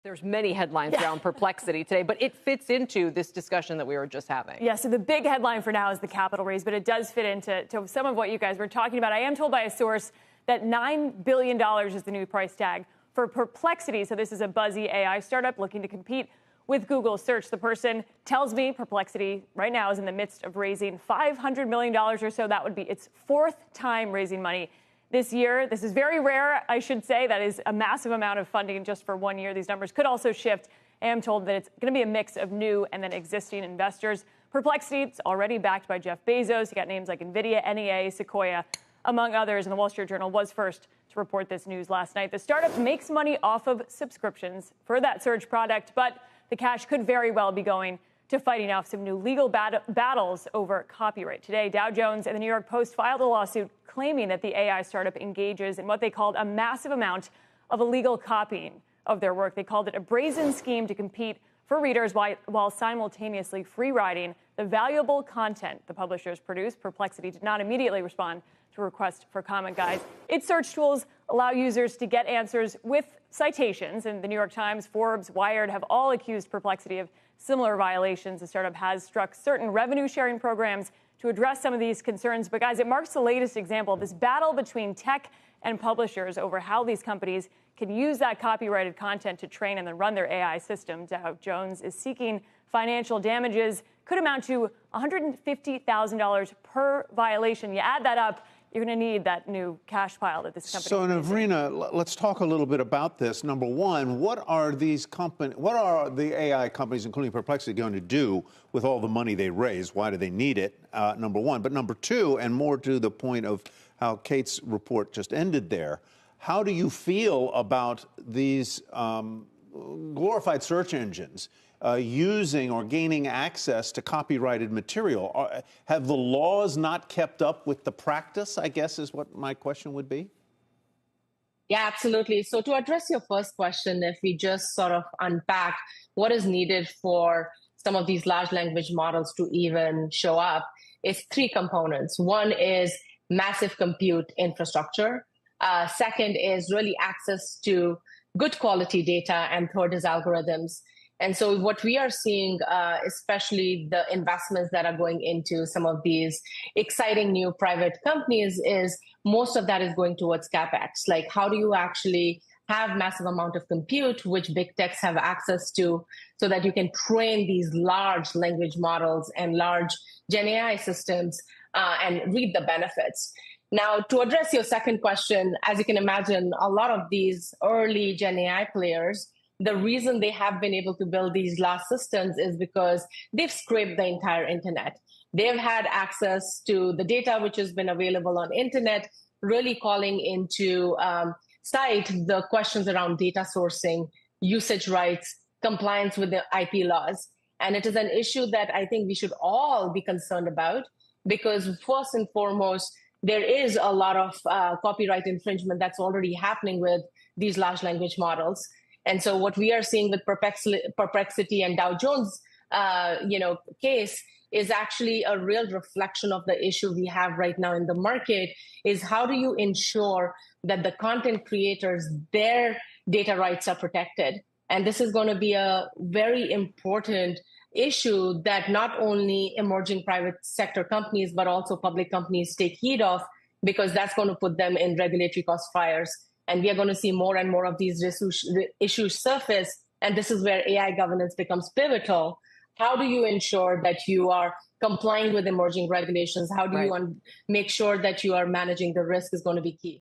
There's many headlines around Perplexity today, but it fits into this discussion that we were just having. Yeah, so the big headline for now is the capital raise, but it does fit into some of what you guys were talking about. I am told by a source that $9 billion is the new price tag for Perplexity. So this is a buzzy AI startup looking to compete with Google search. The person tells me Perplexity right now is in the midst of raising $500 million or so. That would be its fourth time raising money this year. This is very rare, I should say. That is a massive amount of funding just for 1 year. These numbers could also shift. I am told that it's going to be a mix of new and then existing investors. Perplexity, it's already backed by Jeff Bezos. You got names like NVIDIA, NEA, Sequoia, among others. And the Wall Street Journal was first to report this news last night. The startup makes money off of subscriptions for that search product, but the cash could very well be going to fighting off some new legal battles over copyright. Today, Dow Jones and the New York Post filed a lawsuit claiming that the AI startup engages in what they called a massive amount of illegal copying of their work. They called it a brazen scheme to compete for readers while simultaneously free-riding the valuable content the publishers produce. Perplexity did not immediately respond to a request for comment, guys. Its search tools allow users to get answers with citations, and the New York Times, Forbes, Wired have all accused Perplexity of similar violations. The startup has struck certain revenue-sharing programs to address some of these concerns. But, guys, it marks the latest example of this battle between tech and publishers over how these companies can use that copyrighted content to train and then run their AI system. Dow Jones is seeking financial damages, could amount to $150,000 per violation. You add that up, you're going to need that new cash pile that this company. So, Navrina, let's talk a little bit about this. Number one, what are the AI companies, including Perplexity, going to do with all the money they raise? Why do they need it? Number one. But number two, and more to the point of how Kate's report just ended there, how do you feel about these glorified search engines using or gaining access to copyrighted material? Have the laws not kept up with the practice, I guess, is what my question would be? Yeah, absolutely. So to address your first question, if we just sort of unpack what is needed for some of these large language models to even show up, it's three components. One is massive compute infrastructure. Second is really access to good quality data. And third is algorithms. And so what we are seeing, especially the investments that are going into some of these exciting new private companies, is most of that is going towards CapEx. Like, how do you actually have massive amount of compute, which big techs have access to, so that you can train these large language models and large Gen AI systems and reap the benefits. Now, to address your second question, as you can imagine, a lot of these early Gen AI players, the reason they have been able to build these large systems is because they've scraped the entire internet. They've had access to the data which has been available on internet, really calling into sight the questions around data sourcing, usage rights, compliance with the IP laws. And it is an issue that I think we should all be concerned about, because first and foremost, there is a lot of copyright infringement that's already happening with these large language models. And so what we are seeing with Perplexity and Dow Jones, case is actually a real reflection of the issue we have right now in the market, is how do you ensure that the content creators, their data rights are protected? And this is going to be a very important issue that not only emerging private sector companies, but also public companies take heed of, because that's going to put them in regulatory crossfires. And we are going to see more and more of these issues surface. And this is where AI governance becomes pivotal. How do you ensure that you are complying with emerging regulations? How do you make sure that you are managing the risk is going to be key.